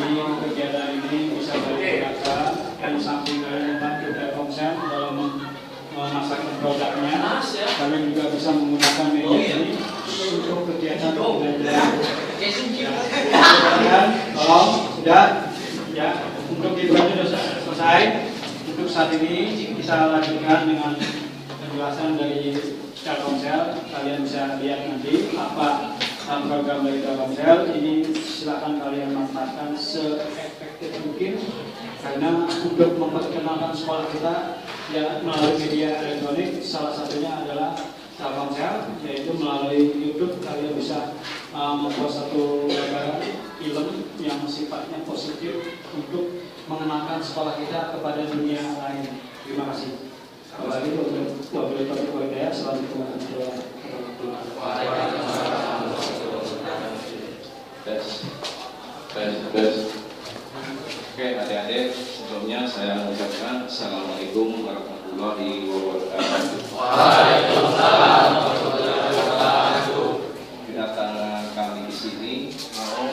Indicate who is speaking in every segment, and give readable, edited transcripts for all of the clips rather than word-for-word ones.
Speaker 1: Jadi kegiatan ini bisa digunakan di samping dari membantu Telkomsel dalam memasarkan produknya, kalian juga bisa menggunakan media ini untuk kegiatan pembelajaran. Tolong sudah ya, untuk dibuat sudah selesai. Untuk saat ini kita lanjutkan dengan penjelasan dari Telkomsel. Kalian bisa lihat nanti apa program dari Telkomsel ini. Silakan kalian manfaatkan seefektif mungkin, karena untuk memperkenalkan sekolah kita ya melalui media elektronik, salah satunya adalah Telkomsel, yaitu melalui YouTube. Kalian bisa membuat satu film yang sifatnya positif untuk mengenalkan sekolah kita kepada dunia lain. Terima kasih. Kembali untuk Wabil Taufiq Walhidayah. Assalamualaikum warahmatullahi wabarakatuh.
Speaker 2: Oke, adik-adik, sebelumnya saya mengucapkan Assalamualaikum warahmatullahi wabarakatuh.
Speaker 3: Waalaikumsalam warahmatullahi wabarakatuh.
Speaker 2: Kedatangan kami di sini mau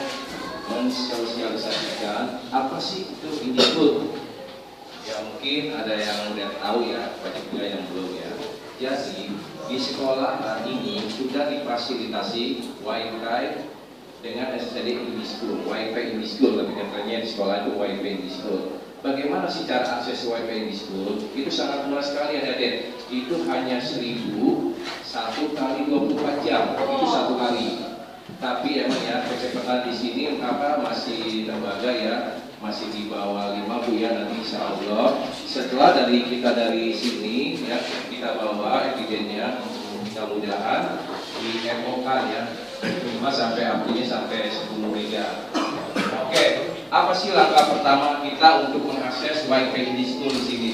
Speaker 2: mensosialisasikan apa sih itu Indihub. Ya mungkin ada yang udah tahu ya, banyak juga yang belum ya. Jadi di sekolah hari ini sudah difasilitasi Wi-Fi dengan SSD Indischool, Wi-Fi Indischool, tapi katanya di sekolah itu Wi-Fi Indischool. Bagaimana sih cara akses Wi-Fi Indischool? Itu sangat murah sekali adik-adik. Itu hanya 1.000 1 kali 24 jam, itu 1 kali. Tapi emang ya kecepatan di sini masih lembaga ya, masih di bawah 5 ya nanti insya Allah. Setelah dari sini ya kita bawa evidennya, mudah-mudahan diemokan ya. 5 sampai apinya sampai 10 mega. Oke, apa sih langkah pertama kita untuk mengakses Wi-Fi Indischool di sini?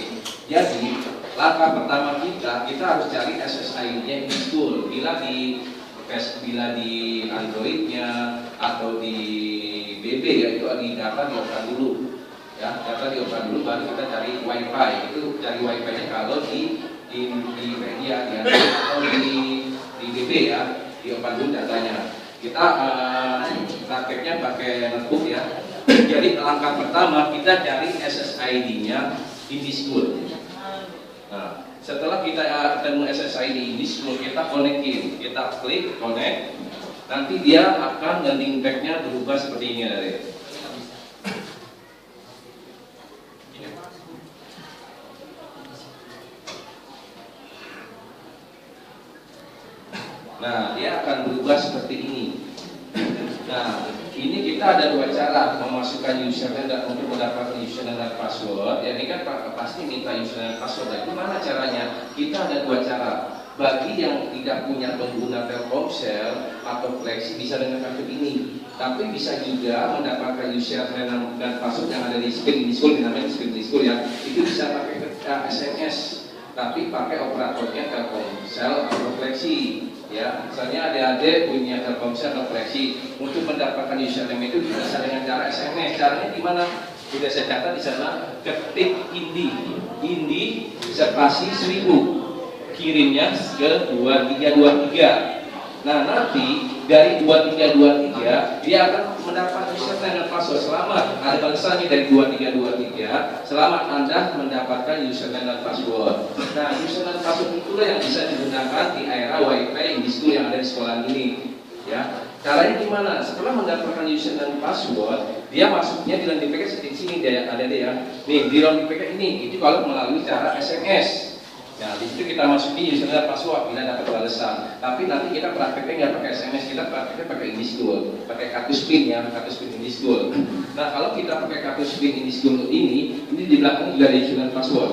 Speaker 2: Jadi, langkah pertama kita harus cari SSID-nya Indischool. Bila di Android-nya atau di BB ya itu data dioper dulu. Ya, data dioper dulu baru kita cari Wi-Fi. Itu cari Wi-Fi-nya kalau di media ya atau di BB ya. Dioper dulu datanya. Kita raketnya pakai notebook ya. Jadi langkah pertama kita cari SSID-nya Indischool. Nah, setelah kita ketemu SSID Indischool, kita konekin, kita klik connect. Nanti dia akan landing page-nya berubah seperti ini dari. Nah, dia akan berubah seperti ini. Nah, ini kita ada 2 cara memasukkan username dan untuk mendapatkan username dan password. Ya, ini kan pasti minta username dan password. Nah, gimana caranya? Kita ada 2 cara. Bagi yang tidak punya pengguna Telkomsel atau Fleksi bisa dengan kartu ini. Tapi bisa juga mendapatkan username dan password yang ada di screen Indischool, namanya screen Indischool ya. Itu bisa pakai SMS, tapi pakai operatornya Telkomsel atau Fleksi. Ya, misalnya adik-adik punya Telkomsel atau Fleksi, untuk mendapatkan username itu bisa dengan cara SMS. Caranya gimana? Sudah saya catat di sana, ketik Indi spasi 1000, kirimnya ke 2323. Nah, nanti dari 2323 dia akan mendapat username dan password. Selamat, ada balasannya dari 2323. Selamat Anda mendapatkan username dan password. Nah, username dan password itulah yang bisa digunakan di era Wi-Fi Indischool yang ada di sekolah ini. Ya, caranya gimana? Setelah mendapatkan username dan password, dia masuknya di landing page seperti sini dia ada dia. Nih di landing page ini itu kalau melalui cara SMS. Nah, di situ kita masukin username dan password bila dapat balasan. Tapi nanti kita prakteknya nggak pakai SMS, kita prakteknya pakai Indischool, pakai kartu SPIN ya, kartu SPIN Indischool. Nah, kalau kita pakai kartu SPIN Indischool ini di belakang juga ada username dan password.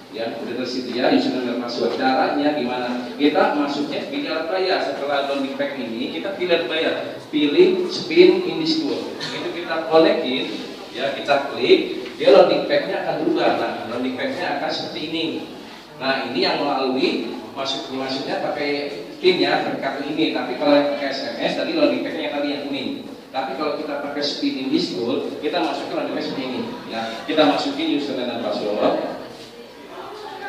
Speaker 2: Ya, udah tersedia username dan password. Caranya gimana? Kita masuknya pilih alat bayar. Setelah landing page ini, kita pilih alat bayar. Pilih SPIN Indischool. Itu kita konekin, ya kita klik, dia landing page-nya akan berubah. Nah, landing page-nya akan seperti ini. Nah, ini yang melalui masuknya pakai PIN ya, pakai kartu ini. Tapi kalau pakai SMS tadi landing page-nya tadi yang kuning. Tapi kalau kita pakai SPIN Indischool, kita masukkan landing page seperti ini. Ya, kita masukin username dan password.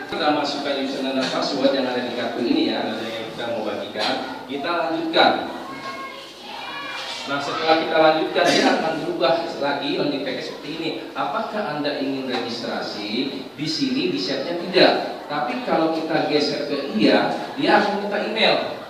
Speaker 2: Kita masukkan username dan password yang ada di kartu ini ya, yang kita mau bagikan. Kita lanjutkan. Nah, setelah kita lanjutkan, dia akan berubah lagi landing page seperti ini. Apakah Anda ingin registrasi? Di sini di setnya tidak. Tapi kalau kita geser ke iya, dia akan minta email.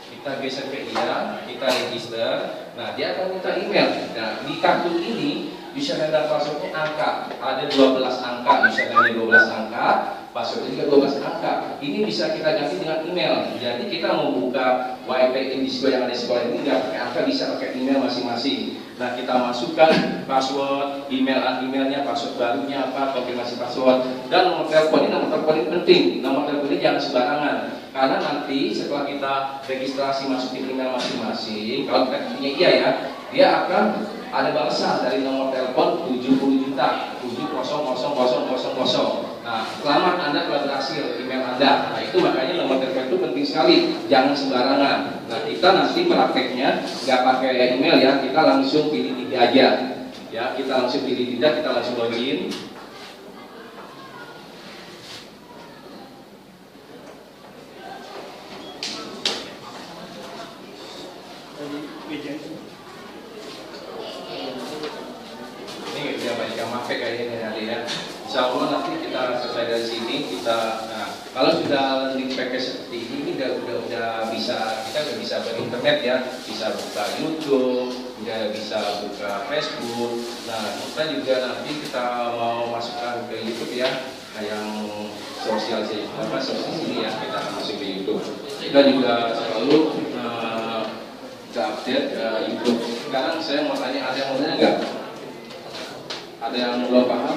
Speaker 2: Kita geser ke iya, kita register. Nah, dia akan minta email. Nah, di kartu ini username dan passwordnya angka. Ada 12 angka, username 12 angka, passwordnya juga 12 angka. Ini bisa kita ganti dengan email. Jadi kita mau buka WiFi di sekolah yang ada di sekolah ini nggak pakai angka, bisa pakai email masing-masing. Nah, kita masukkan password, emailnya, password barunya apa, konfirmasi password, dan nomor telepon ini penting. Nomor telepon ini jangan sembarangan, karena nanti setelah kita registrasi masukin email masing-masing, kalau kita punya iya ya, dia akan ada balasan dari nomor telepon 70 juta 700000. Nah, selamat Anda telah berhasil email Anda. Nah, itu makanya nomor telepon itu penting sekali, jangan sembarangan. Nah, kita nanti prakteknya nggak pakai email ya, kita langsung pilih tidak aja. Ya, kita langsung pilih tidak, kita langsung login. Ini dia banyak yang pakai kayaknya nanti ya. Insya Allah nanti kita selesai dari sini kita. Nah, kalau sudah landing page seperti ini udah bisa, kita udah bisa berinternet ya, bisa buka YouTube, udah bisa buka Facebook. Nah, kita juga nanti kita mau masukkan ke YouTube ya, yang sosial sini ya, kita akan masuk ke YouTube. Kita juga selalu kita update YouTube. Sekarang saya mau tanya, ada yang mau tanya nggak? Ada yang belum paham?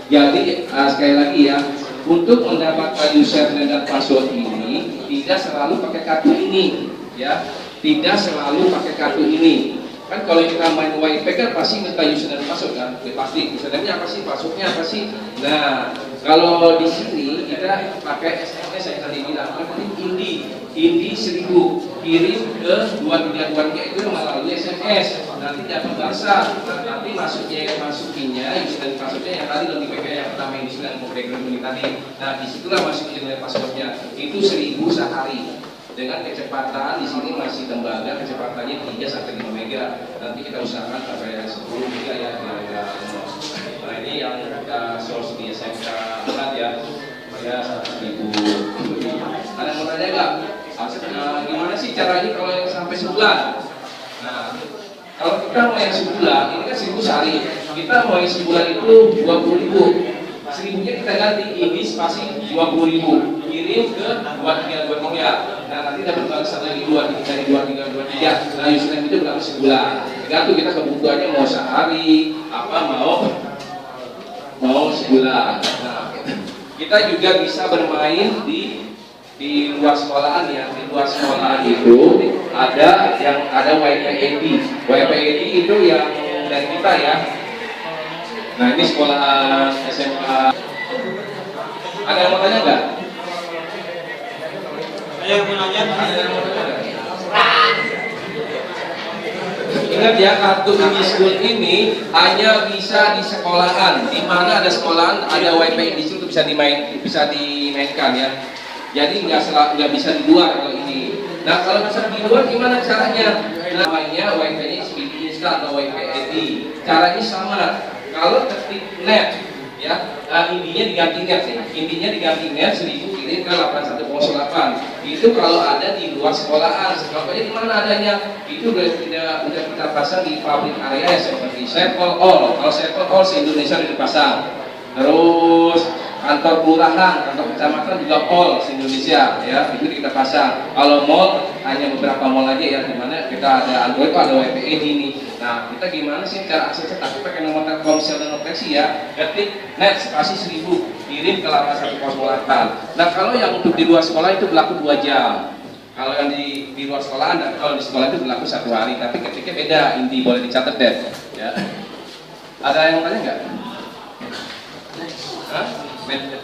Speaker 2: Jadi sekali lagi ya, untuk mendapatkan username dan password ini tidak selalu pakai kartu ini, ya, tidak selalu pakai kartu ini. Kan kalau kita main WiFi kan pasti minta username dan password kan, pasti username-nya apa sih, password-nya apa sih. Nah, kalau di sini kita pakai SMS saya tadi bilang, Indi 1000 kirim ke 2323 itu melalui SMS. Nanti dapat balasan. Nah, nanti masukinnya username passwordnya yang tadi lebih pakai yang pertama yang disebut background ini tadi. Nah, disitulah masukin passwordnya. Itu 1000 sehari. Dengan kecepatan di sini masih tembaga, kecepatannya 3 sampai 5 mega. Nanti kita usahakan sampai 10 mega ya. Nah, ini yang kita source di SMK ya. Ya 1000. Ada yang mau tanya nggak? Gimana sih caranya kalau yang sampai sebulan? Nah, kalau kita mau yang sebulan, ini kan 1000 sehari. Kita mau yang sebulan itu 20.000. 1000-nya kita ganti ini spasi 20.000. Kirim ke 2323. Nah, nanti dapat balasan lagi 2323. Nah, username itu berapa sebulan? Tergantung kita kebutuhannya mau sehari, apa mau sebulan. Nah, kita juga bisa bermain di luar sekolahan ya. Di luar sekolahan itu ada yang ada WiFi ID. WiFi ID itu yang dari kita ya. Nah, ini sekolah SMA. Ada yang mau tanya nggak?
Speaker 1: Ada yang mau nanya?
Speaker 2: Ingat ya, kartu Indischool ini hanya bisa di sekolahan. Di mana ada sekolahan, ada WiFi Indischool itu bisa dimainkan ya. Jadi nggak bisa di luar kalau ini. Nah, kalau bisa di luar gimana caranya? Namanya WiFi-nya speed instant atau WiFi ID. Caranya sama. Kalau ketik net ya, intinya diganti net nih. Intinya diganti net 1000 kirim ke 8108. Itu kalau ada di luar sekolahan. Sekolahnya di mana adanya? Itu udah kita pasang di public area seperti Serpol All. Kalau Serpol All se-Indonesia udah dipasang. Terus kantor kelurahan, kantor kecamatan juga all se-Indonesia ya, itu kita pasang. Kalau mall hanya beberapa mall aja ya, dimana kita ada Android, ada WiFi ini. Nah, kita gimana sih cara aksesnya? Tapi pakai nomor Telkomsel dan operasi ya, ketik net spasi 1000 kirim ke 8108. Nah, kalau yang untuk di luar sekolah itu berlaku 2 jam. Kalau yang di luar sekolah, dan kalau di sekolah itu berlaku 1 hari. Tapi ketiknya beda, inti boleh dicatat deh. Ya. Ada yang tanya nggak? Hah?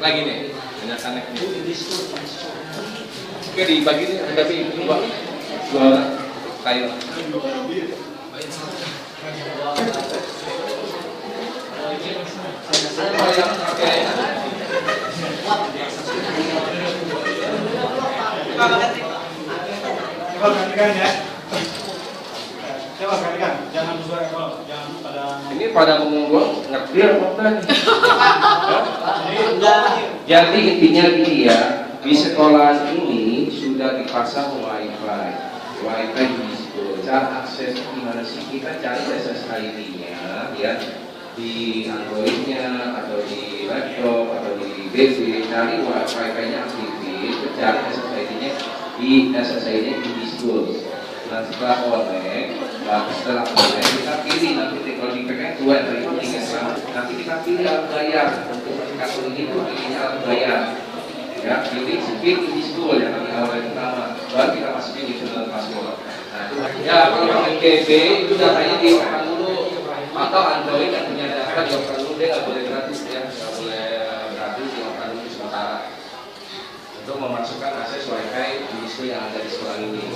Speaker 2: Lagi nih, banyak anak nih. Oke, dibagi nih, tapi dua orang kayu.
Speaker 1: Coba gantikan ya. Coba gantikan, jangan bersuara kalau jangan pada.
Speaker 2: Ini pada ngomong ngerti apa enggak nih? Jadi intinya gini ya, di sekolah ini sudah dipasang wifi. Wifi di situ. Cara akses gimana sih? Kita cari SSID-nya ya di Android-nya atau di laptop atau di PC, cari wifi-nya aktifin, cari SSID-nya di Discord. Nah setelah connect, setelah connect kita pilih nanti kalau di PKN 2 dari nanti kita pilih alat bayar untuk kartu ini tuh pilihnya alat bayar. Ya, pilih speed in Discord yang kami awal pertama, baru kita masukin user password. Nah, ya kalau pakai KB itu datanya dioperkan dulu, atau Android yang punya data dioperkan dulu, dia nggak boleh gratis ya, nggak boleh gratis dioperkan dulu sementara untuk memasukkan akses wifi di Discord yang ada di sekolah ini.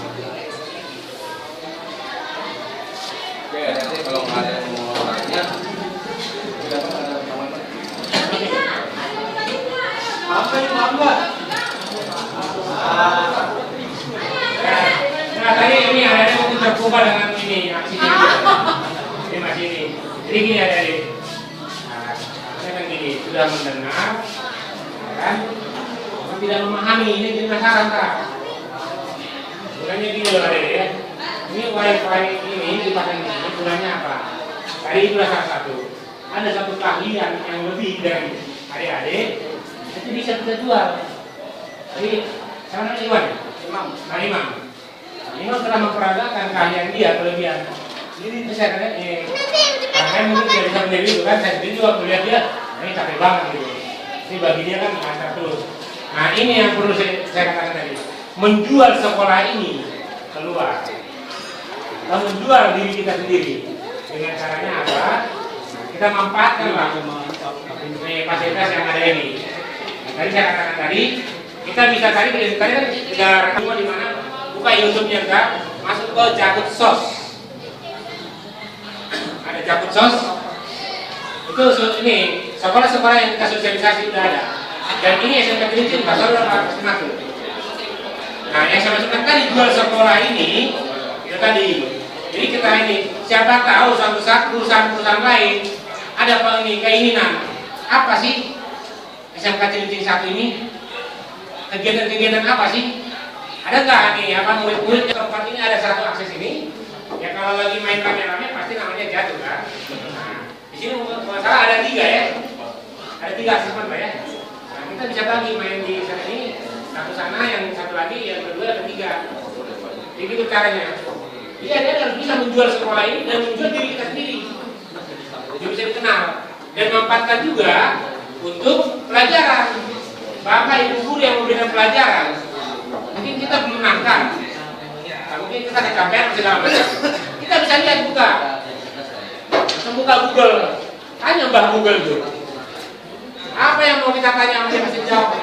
Speaker 2: Oke, nanti kalau nggak ada yang mau tanya, sudah ada teman-teman.
Speaker 1: Apa ini maaf nggak?
Speaker 4: Nah tadi ini ada yang terbuka dengan ini aksinya ini masih ini. Jadi gini ada ini. Nah, saya kan gini sudah mendengar, kan? Tapi tidak memahami ini jadi masalah tak? Bukannya gini loh ada ya. Ini wifi ini dipasang ini gunanya apa? Tadi itu salah satu. Ada satu keahlian yang lebih dari adik-adik itu bisa kita jual. Jadi saya namanya Iwan, Imam. Imam telah memperagakan keahlian dia, kelebihan. Jadi saya kata, karena mungkin dia bisa menjadi itu kan, saya sendiri juga melihat dia, ini capek banget gitu. Ini bagi dia kan lancar terus. Nah ini yang perlu saya katakan tadi, menjual sekolah ini keluar, dan menjual diri kita sendiri. Dengan caranya apa? Kita manfaatkan lah fasilitas yang ada ini. Tadi saya katakan tadi, kita bisa tadi kan tidak di mana buka YouTube-nya enggak, masuk ke Jakut Sos. Ada Jakut Sos. Itu ini sekolah-sekolah yang kita sosialisasi sudah ada. Dan ini SMK Trinity pasal harus masuk. Nah, yang saya maksudkan tadi jual sekolah ini itu tadi. Jadi kita ini siapa tahu suatu saat perusahaan lain ada keinginan apa sih SMK Cilincing 1 ini, kegiatan-kegiatan apa sih? Ada nggak nih apa murid-murid tempat ini ada satu akses ini? Ya kalau lagi main rame-rame pasti namanya jatuh kan? Nah, di sini masalah ada 3 ya, ada 3 asesmen Pak ya. Nah, kita bisa bagi main di sana ini, satu sana, yang satu lagi, yang kedua, yang ketiga. Jadi itu caranya. Iya dia harus bisa menjual sekolah ini dan menjual diri kita sendiri. Jadi bisa dikenal dan memanfaatkan juga untuk pelajaran. Bapak ibu guru yang memberikan pelajaran, mungkin kita belum nangkap, mungkin kita kecapean segala macam. Kita bisa lihat buka Google, tanya Mbah Google itu. Apa yang mau kita tanya dia pasti jawab.